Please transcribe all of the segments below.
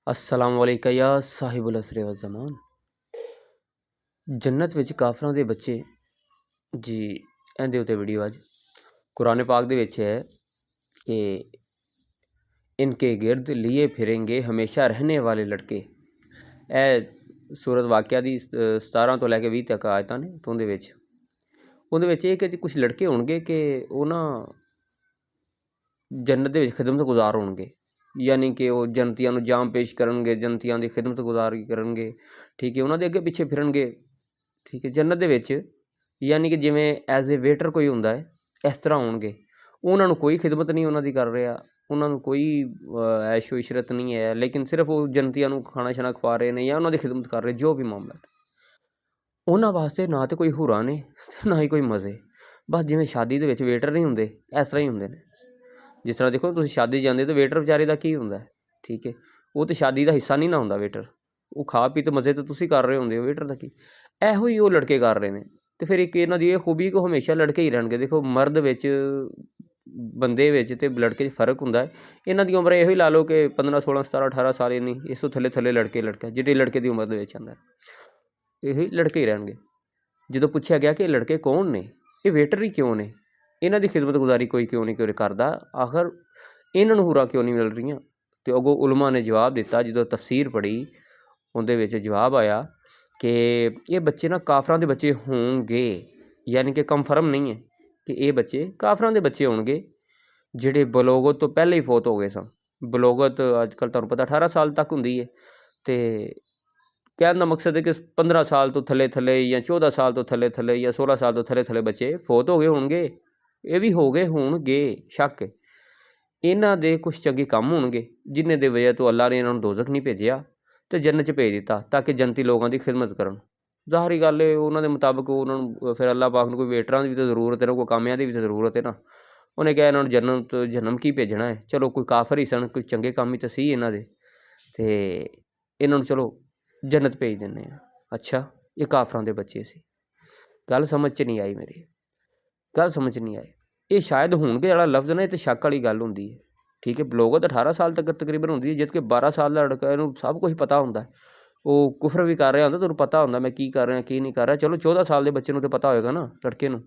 अस्सलाम वालेकुम या साहिबुल असर व ज़मान। जन्नत विच काफरां दे बच्चे जी इहदे उत्ते वीडियो अज कुरान पाक दे विच है कि इनके गिरद लिए फिरेंगे हमेशा रहने वाले लड़के। ए सूरत वाक़या दी 17 तो लैके 20 तक आयतां ने तो उहदे विच एह कि कुछ लड़के होणगे कि ओह ना जन्नत दे विच खिदमत गुजार होणगे, यानी कि वो जन्नतियां नूं जाम पेश करनगे, जन्नतियां दी खिदमत गुजारी करनगे, ठीक है, उन्हां दे अगे पिछे फिरनगे, ठीक है, जन्नत दे विच, यानी कि जिवें एज ए वेटर कोई हुंदा है इस तरह होणगे। उन्हां नूं कोई खिदमत नहीं उन्हां दी कर रिहा, उन्हां नूं कोई ऐशो इशरत नहीं है, लेकिन सिर्फ वो जन्नतियां नूं खाना शाना खवा रहे ने या उन्हां दी खिदमत कर रहे, जो भी मामला उन्हां वास्ते ना तो कोई हुरां ने ते ना ही कोई मज़े। बस जिवें शादी दे विच वेटर नहीं हुंदे इस तरह ही हुंदे ने। जिस तरह देखो तुसीं शादी जांदे तो वेटर बेचारे दा की हुंदा है, ठीक है, वो तो शादी का हिस्सा नहीं ना हुंदा वेटर, वो खा पी तो मज़े तो तुसीं कर रहे होंदे हो, वेटर दा की। ਇਹੋ ਹੀ ਉਹ लड़के कर रहे ने। तो फिर एक इन्हां दी ਇਹ खूबी कि हमेशा लड़के ही रहणगे। देखो मर्द विच ਬੰਦੇ ਵਿੱਚ ਤੇ ਲੜਕੇ 'ਚ फ़र्क ਹੁੰਦਾ ਹੈ। ਇਹਨਾਂ ਦੀ ਉਮਰ ਇਹੋ ਹੀ ਲਾ ਲਓ ਕਿ 15 16 17 18 ਸਾਲ ਇੰਨੀ, ਇਸ ਤੋਂ ਥੱਲੇ ਲੜਕੇ ਜਿਹੜੇ ਲੜਕੇ ਦੀ ਉਮਰ ਦੇ ਵਿੱਚ ਆਉਂਦਾ, ਇਹੀ ਲੜਕੇ ਹੀ ਰਹਿਣਗੇ। ਜਦੋਂ ਪੁੱਛਿਆ ਗਿਆ ਕਿ ਇਹ ਲੜਕੇ ਕੌਣ ਨੇ, ਇਹ ਵੇਟਰ ਹੀ ਕਿਉਂ ਨੇ, ਇਹਨਾਂ ਦੀ ਖਿਦਮਤ ਗੁਜ਼ਾਰੀ ਕੋਈ ਕਿਉਂ ਨਹੀਂ ਕਰਦਾ, ਆਖਰ ਇਹਨਾਂ ਨੂੰ ਹੁਰਾਂ ਕਿਉਂ ਨਹੀਂ ਮਿਲ ਰਹੀਆਂ। ਅਤੇ ਅੱਗੋਂ ਉਲਮਾ ਨੇ ਜਵਾਬ ਦਿੱਤਾ, ਜਦੋਂ ਤਫਸੀਰ ਪੜ੍ਹੀ ਉਹਦੇ ਵਿੱਚ ਜਵਾਬ ਆਇਆ ਕਿ ਇਹ ਬੱਚੇ ਨਾ ਕਾਫਰਾਂ ਦੇ ਬੱਚੇ ਹੋਣਗੇ, ਯਾਨੀ ਕਿ ਕਨਫਰਮ ਨਹੀਂ ਹੈ ਕਿ ਇਹ ਬੱਚੇ ਕਾਫਰਾਂ ਦੇ ਬੱਚੇ ਹੋਣਗੇ ਜਿਹੜੇ ਬਲੋਗਤ ਤੋਂ ਪਹਿਲਾਂ ਹੀ ਫੌਤ ਹੋ ਗਏ ਸਨ। ਬਲੋਗਤ ਅੱਜ ਕੱਲ੍ਹ ਤੁਹਾਨੂੰ ਪਤਾ 18 ਸਾਲ ਤੱਕ ਹੁੰਦੀ ਹੈ, ਅਤੇ ਕਹਿਣ ਦਾ ਮਕਸਦ ਹੈ ਕਿ 15 ਸਾਲ ਤੋਂ ਥੱਲੇ ਜਾਂ 14 ਸਾਲ ਤੋਂ ਥੱਲੇ ਜਾਂ 16 ਸਾਲ ਤੋਂ ਥੱਲੇ ਬੱਚੇ ਫੌਤ ਹੋ ਗਏ ਹੋਣਗੇ। ਇਹ ਵੀ ਹੋ ਗਏ ਹੋਣਗੇ, ਸ਼ੱਕ ਇਹਨਾਂ ਦੇ ਕੁਛ ਚੰਗੇ ਕੰਮ ਹੋਣਗੇ ਜਿਨ੍ਹਾਂ ਦੇ ਵਜ੍ਹਾ ਤੋਂ ਅੱਲਾ ਨੇ ਇਹਨਾਂ ਨੂੰ ਦੋਜ਼ਖ ਨਹੀਂ ਭੇਜਿਆ ਅਤੇ ਜੰਨਤ 'ਚ ਭੇਜ ਦਿੱਤਾ ਤਾਂ ਕਿ ਜੰਨਤੀ ਲੋਕਾਂ ਦੀ ਖਿਦਮਤ ਕਰਨ। ਜ਼ਾਹਰੀ ਗੱਲ ਹੈ ਉਹਨਾਂ ਦੇ ਮੁਤਾਬਕ ਉਹਨਾਂ ਨੂੰ ਫਿਰ ਅੱਲਾ ਪਾਕ ਨੂੰ ਕੋਈ ਵੇਟਰਾਂ ਦੀ ਵੀ ਤਾਂ ਜ਼ਰੂਰਤ ਹੈ ਨਾ, ਕੋਈ ਕਾਮਿਆਂ ਦੀ ਵੀ ਤਾਂ ਜ਼ਰੂਰਤ ਹੈ ਨਾ। ਉਹਨੇ ਕਿਹਾ ਇਹਨਾਂ ਨੂੰ ਜਨਮ ਕੀ ਭੇਜਣਾ ਹੈ, ਚਲੋ ਕੋਈ ਕਾਫਰ ਹੀ ਸਨ, ਕੋਈ ਚੰਗੇ ਕੰਮ ਹੀ ਤਾਂ ਸੀ ਇਹਨਾਂ ਦੇ, ਅਤੇ ਇਹਨਾਂ ਨੂੰ ਚਲੋ ਜੰਨਤ ਭੇਜ ਦਿੰਦੇ ਹਾਂ। ਅੱਛਾ, ਇਹ ਕਾਫਰਾਂ ਦੇ ਬੱਚੇ ਸੀ। ਗੱਲ ਸਮਝ 'ਚ ਨਹੀਂ ਆਈ ਮੇਰੀ, ਗੱਲ ਸਮਝ ਨਹੀਂ ਆਈ। ਇਹ ਸ਼ਾਇਦ ਹੋਣਗੇ ਵਾਲਾ ਲਫ਼ਜ਼ ਨਾ, ਇਹ ਤਾਂ ਸ਼ੱਕ ਵਾਲੀ ਗੱਲ ਹੁੰਦੀ ਹੈ, ਠੀਕ ਹੈ। ਬਲੋਗਤ 18 ਸਾਲ ਤੱਕ ਤਕਰੀਬਨ ਹੁੰਦੀ ਹੈ, ਜਦ ਕਿ 12 ਸਾਲ ਦਾ ਲੜਕਾ ਇਹਨੂੰ ਸਭ ਕੁਝ ਪਤਾ ਹੁੰਦਾ, ਉਹ ਕੁਫਰ ਵੀ ਕਰ ਰਿਹਾ ਹੁੰਦਾ, ਤੁਹਾਨੂੰ ਪਤਾ ਹੁੰਦਾ ਮੈਂ ਕੀ ਕਰ ਰਿਹਾ ਕੀ ਨਹੀਂ ਕਰ ਰਿਹਾ। ਚਲੋ 14 ਸਾਲ ਦੇ ਬੱਚੇ ਨੂੰ ਤਾਂ ਪਤਾ ਹੋਏਗਾ ਨਾ, ਲੜਕੇ ਨੂੰ।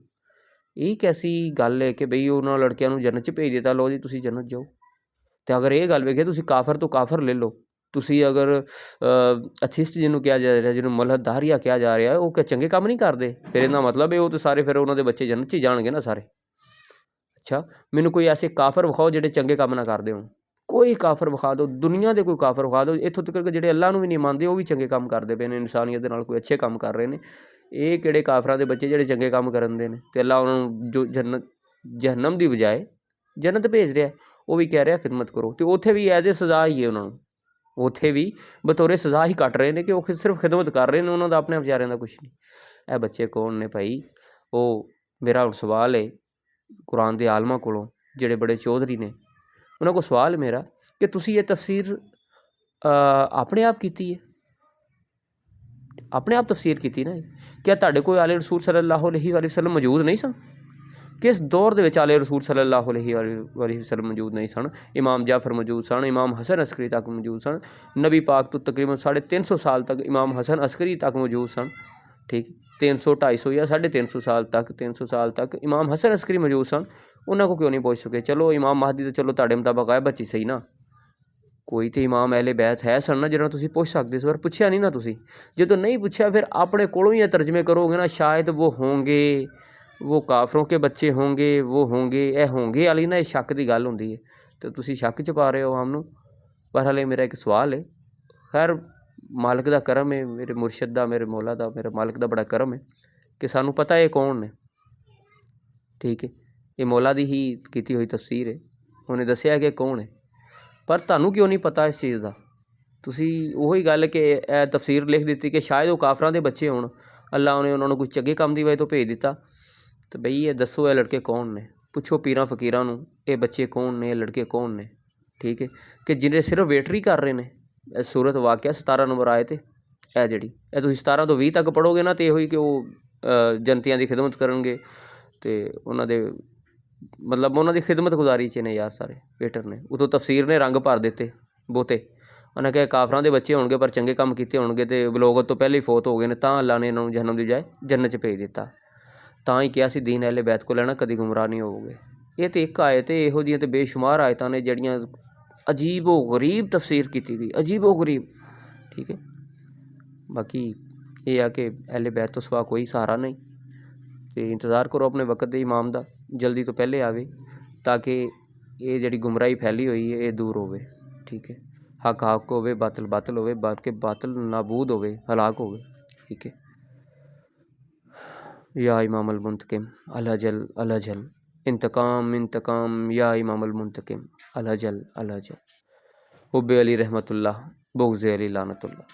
ਇਹ ਕੈਸੀ ਗੱਲ ਹੈ ਕਿ ਬਈ ਉਹਨਾਂ ਲੜਕਿਆਂ ਨੂੰ ਜੰਨਤ 'ਚ ਭੇਜ ਦਿੱਤਾ, ਲਓ ਜੀ ਤੁਸੀਂ ਜੰਨਤ ਜਾਓ। ਅਤੇ ਅਗਰ ਇਹ ਗੱਲ ਵੇਖੇ, ਤੁਸੀਂ ਕਾਫਰ ਤੋਂ ਕਾਫਰ ਲੈ ਲਓ, ਤੁਸੀਂ ਅਗਰ ਅਥਿਸਟ ਜਿਹਨੂੰ ਕਿਹਾ ਜਾ ਰਿਹਾ, ਜਿਹਨੂੰ ਮਲਹਦਾਰੀਆ ਕਿਹਾ ਜਾ ਰਿਹਾ, ਉਹ ਚੰਗੇ ਕੰਮ ਨਹੀਂ ਕਰਦੇ, ਫਿਰ ਇਹਦਾ ਮਤਲਬ ਇਹ ਉਹ ਤਾਂ ਸਾਰੇ ਫਿਰ ਉਹਨਾਂ ਦੇ ਬੱਚੇ ਜੰਨਤ 'ਚ ਹੀ ਜਾਣਗੇ ਨਾ ਸਾਰੇ। ਅੱਛਾ, ਮੈਨੂੰ ਕੋਈ ਐਸੇ ਕਾਫਰ ਵਿਖਾਓ ਜਿਹੜੇ ਚੰਗੇ ਕੰਮ ਨਾ ਕਰਦੇ ਹੋਣ, ਕੋਈ ਕਾਫਰ ਵਿਖਾ ਦਿਓ, ਦੁਨੀਆ ਦੇ ਕੋਈ ਕਾਫਰ ਵਿਖਾ ਦਿਓ, ਇੱਥੋਂ ਤੱਕ ਜਿਹੜੇ ਅੱਲਾ ਨੂੰ ਵੀ ਨਹੀਂ ਮੰਨਦੇ ਉਹ ਵੀ ਚੰਗੇ ਕੰਮ ਕਰਦੇ ਪਏ ਨੇ, ਇਨਸਾਨੀਅਤ ਦੇ ਨਾਲ ਕੋਈ ਅੱਛੇ ਕੰਮ ਕਰ ਰਹੇ ਨੇ। ਇਹ ਕਿਹੜੇ ਕਾਫਰਾਂ ਦੇ ਬੱਚੇ ਜਿਹੜੇ ਚੰਗੇ ਕੰਮ ਕਰਨ ਦੇ ਨੇ, ਅਤੇ ਅੱਲਾ ਉਹਨਾਂ ਨੂੰ ਜੋ ਜਹੰਨਮ ਦੀ ਬਜਾਏ ਜੰਨਤ ਭੇਜ ਰਿਹਾ, ਉਹ ਵੀ ਕਹਿ ਰਿਹਾ ਖਿਦਮਤ ਕਰੋ। ਅਤੇ ਉੱਥੇ ਵੀ ਐਜ਼ ਏ ਸਜ਼ਾ ਹੀ ਹੈ ਉਹਨਾਂ ਨੂੰ, ਉੱਥੇ ਵੀ ਬਤੌਰੇ ਸਜ਼ਾ ਹੀ ਕੱਟ ਰਹੇ ਨੇ ਕਿ ਉਹ ਸਿਰਫ ਖਿਦਮਤ ਕਰ ਰਹੇ ਨੇ, ਉਹਨਾਂ ਦਾ ਆਪਣੇ ਵਿਚਾਰਿਆਂ ਦਾ ਕੁਛ ਨਹੀਂ। ਇਹ ਬੱਚੇ ਕੌਣ ਨੇ ਭਾਈ? ਉਹ ਮੇਰਾ ਸਵਾਲ ਹੈ ਕੁਰਾਨ ਦੇ ਆਲਮਾਂ ਕੋਲੋਂ, ਜਿਹੜੇ ਬੜੇ ਚੌਧਰੀ ਨੇ, ਉਹਨਾਂ ਕੋਲ ਸਵਾਲ ਮੇਰਾ ਕਿ ਤੁਸੀਂ ਇਹ ਤਫਸੀਰ ਆਪਣੇ ਆਪ ਕੀਤੀ ਹੈ, ਆਪਣੇ ਆਪ ਤਫਸੀਰ ਕੀਤੀ ਨਾ? ਕਿਆ ਤੁਹਾਡੇ ਕੋਲ ਆਲੇ ਰਸੂਲ ਸੱਲੱਲਾਹੁ ਅਲੈਹਿ ਵਸੱਲਮ ਮੌਜੂਦ ਨਹੀਂ ਸਨ? ਕਿਸ ਦੌਰ ਦੇ ਵਿੱਚ ਆਲੇ ਰਸੂਲ ਸੱਲੱਲਾਹੁ ਅਲੈਹਿ ਵਸੱਲਮ ਮੌਜੂਦ ਨਹੀਂ ਸਨ? ਇਮਾਮ ਜਾਫਰ ਮੌਜੂਦ ਸਨ, ਇਮਾਮ ਹਸਨ ਅਸਕਰੀ ਤੱਕ ਮੌਜੂਦ ਸਨ, ਨਬੀ ਪਾਕ ਤੋਂ ਤਕਰੀਬਨ 350 ਸਾਲ ਤੱਕ ਇਮਾਮ ਹਸਨ ਅਸਕਰੀ ਤੱਕ ਮੌਜੂਦ ਸਨ, ਠੀਕ, 300 250 ਜਾਂ 350 ਸਾਲ ਤੱਕ 300 ਸਾਲ ਤੱਕ ਇਮਾਮ ਹਸਨ ਅਸਕਰੀ ਮੌਜੂਦ ਸਨ। ਉਹਨਾਂ ਕੋਲ ਕਿਉਂ ਨਹੀਂ ਪੁੱਛ ਸਕੇ? ਚਲੋ ਇਮਾਮ ਮਹਦੀ ਤਾਂ ਚਲੋ ਤੁਹਾਡੇ ਮੁਤਾਬਕ ਆਇਆ ਬੱਚੀ ਸਹੀ ਨਾ, ਕੋਈ ਤਾਂ ਇਮਾਮ ਅਹਿਲੇ ਬੈਤ ਹੈ ਸਨ ਨਾ ਜਿਹਨਾਂ ਨੂੰ ਤੁਸੀਂ ਪੁੱਛ ਸਕਦੇ ਸੀ, ਪਰ ਪੁੱਛਿਆ ਨਹੀਂ ਨਾ ਤੁਸੀਂ। ਜਦੋਂ ਨਹੀਂ ਪੁੱਛਿਆ ਫਿਰ ਆਪਣੇ ਕੋਲੋਂ ਹੀ ਇਹ ਤਰਜਮੇ ਕਰੋਗੇ ਨਾ, ਸ਼ਾਇਦ ਉਹ ਹੋਂਗੇ, वो काफरों के बच्चे होंगे, वो होंगे, ਇਹ ਹੋਂਗੇ ਵਾਲੀ ਨਾ ਇਹ ਸ਼ੱਕ ਦੀ ਗੱਲ ਹੁੰਦੀ ਹੈ, ਅਤੇ ਤੁਸੀਂ ਸ਼ੱਕ 'ਚ ਪਾ ਰਹੇ ਹੋ ਆਮ ਨੂੰ। ਪਰ ਹਾਲੇ ਮੇਰਾ ਇੱਕ ਸਵਾਲ ਹੈ, ਖੈਰ ਮਾਲਕ ਦਾ ਕਰਮ ਹੈ, ਮੇਰੇ ਮੁਰਸ਼ਿਦ ਦਾ, ਮੇਰੇ ਮੌਲਾ ਦਾ, ਮੇਰੇ ਮਾਲਕ ਦਾ ਬੜਾ ਕਰਮ ਹੈ ਕਿ ਸਾਨੂੰ ਪਤਾ ਇਹ ਕੌਣ ਨੇ, ਠੀਕ ਹੈ। ਇਹ ਮੌਲਾ ਦੀ ਹੀ ਕੀਤੀ ਹੋਈ ਤਫਸੀਰ ਹੈ, ਉਹਨੇ ਦੱਸਿਆ ਕਿ ਕੌਣ ਹੈ, ਪਰ ਤੁਹਾਨੂੰ ਕਿਉਂ ਨਹੀਂ ਪਤਾ ਇਸ ਚੀਜ਼ ਦਾ? ਤੁਸੀਂ ਉਹੀ ਗੱਲ ਕਿ ਇਹ ਤਫਸੀਰ ਲਿਖ ਦਿੱਤੀ ਕਿ ਸ਼ਾਇਦ ਉਹ ਕਾਫਰਾਂ ਦੇ ਬੱਚੇ ਹੋਣ, ਅੱਲਾ ਨੇ ਉਹਨਾਂ ਨੂੰ ਕੋਈ ਚੰਗੇ ਕੰਮ ਦੀ ਵਜ੍ਹਾ ਤੋਂ ਭੇਜ ਦਿੱਤਾ। तो बई ये दसो ये लड़के कौन ने? पुछो पीरां फकीरां नूं ये बच्चे कौन ने, ये लड़के कौन ने, ठीक है, कि जिन्हें सिर्फ वेटर ही कर रहे हैं। सूरत वाक़या 17 नंबर आए थे, ਇਹ ਜਿਹੜੀ ਇਹ ਤੁਸੀਂ 17 ਤੋਂ 20 ਤੱਕ ਪੜ੍ਹੋਗੇ ਨਾ, ਅਤੇ ਇਹੋ ਹੀ ਕਿ ਉਹ ਜਨਤੀਆਂ ਦੀ ਖਿਦਮਤ ਕਰਨਗੇ, ਅਤੇ ਉਹਨਾਂ ਦੇ ਮਤਲਬ ਉਹਨਾਂ ਦੀ ਖਿਦਮਤ ਗੁਜ਼ਾਰੀ 'ਚ ਨੇ ਯਾਰ ਸਾਰੇ ਵੇਟਰ ਨੇ। ਉਤੋਂ ਤਫਸੀਰ ਨੇ ਰੰਗ ਭਰ ਦਿੱਤੇ ਬਹੁਤੇ, ਉਹਨਾਂ ਕਿਹਾ ਕਾਫਰਾਂ ਦੇ ਬੱਚੇ ਹੋਣਗੇ ਪਰ ਚੰਗੇ ਕੰਮ ਕੀਤੇ ਹੋਣਗੇ ਤੇ ਬਲੂਗਤ ਤੋਂ ਪਹਿਲੇ ਹੀ ਫੌਤ ਹੋ ਗਏ ਨੇ, ਤਾਂ ਅੱਲਾ ਨੇ ਇਹਨਾਂ ਨੂੰ ਜਹਨਮ ਦੀ ਬਜਾਏ ਜੰਨਤ 'ਚ ਭੇਜ ਦਿੱਤਾ। ਤਾਂ ਹੀ ਕਿਹਾ ਸੀ ਦੀਨ ਅਹਿਲੇ ਬੈਤ ਕੋਲ ਲੈਣਾ, ਕਦੀ ਗੁੰਮਰਾਹ ਨਹੀਂ ਹੋਵੋਗੇ। ਇਹ ਤਾਂ ਇੱਕ ਆਇਤ ਹੈ, ਇਹੋ ਜਿਹੀਆਂ ਤਾਂ ਬੇਸ਼ੁਮਾਰ ਆਇਤਾਂ ਨੇ ਜਿਹੜੀਆਂ ਅਜੀਬੋ ਗਰੀਬ ਤਫਸੀਰ ਕੀਤੀ ਗਈ, ਅਜੀਬੋ ਗਰੀਬ। ਠੀਕ ਹੈ, ਬਾਕੀ ਇਹ ਆ ਕਿ ਅਹਿਲੇ ਬੈਤ ਤੋਂ ਸਿਵਾ ਕੋਈ ਸਹਾਰਾ ਨਹੀਂ, ਤੇ ਇੰਤਜ਼ਾਰ ਕਰੋ ਆਪਣੇ ਵਕਤ ਦੇ ਇਮਾਮ ਦਾ, ਜਲਦੀ ਤੋਂ ਪਹਿਲੇ ਆਵੇ ਤਾਂ ਕਿ ਇਹ ਜਿਹੜੀ ਗੁੰਮਰਾਹੀ ਫੈਲੀ ਹੋਈ ਹੈ ਇਹ ਦੂਰ ਹੋਵੇ। ਠੀਕ ਹੈ, ਹੱਕ ਹੱਕ ਹੋਵੇ, ਬਾਤਲ ਬਾਤਲ ਹੋਵੇ, ਬਾਕੀ ਬਾਤਲ ਨਾਬੂਦ ਹੋਵੇ, ਹਲਾਕ ਹੋਵੇ। ਠੀਕ ਹੈ, या इमाम अल मुंतकिम अलहजल अलहजल, इंतकाम इंतकाम या इमाम अल मुंतकिम अलहजल अलहजल, हुब्बे अली रहमतुल्लाह, बुग़्ज़े अली लानतुल्लाह।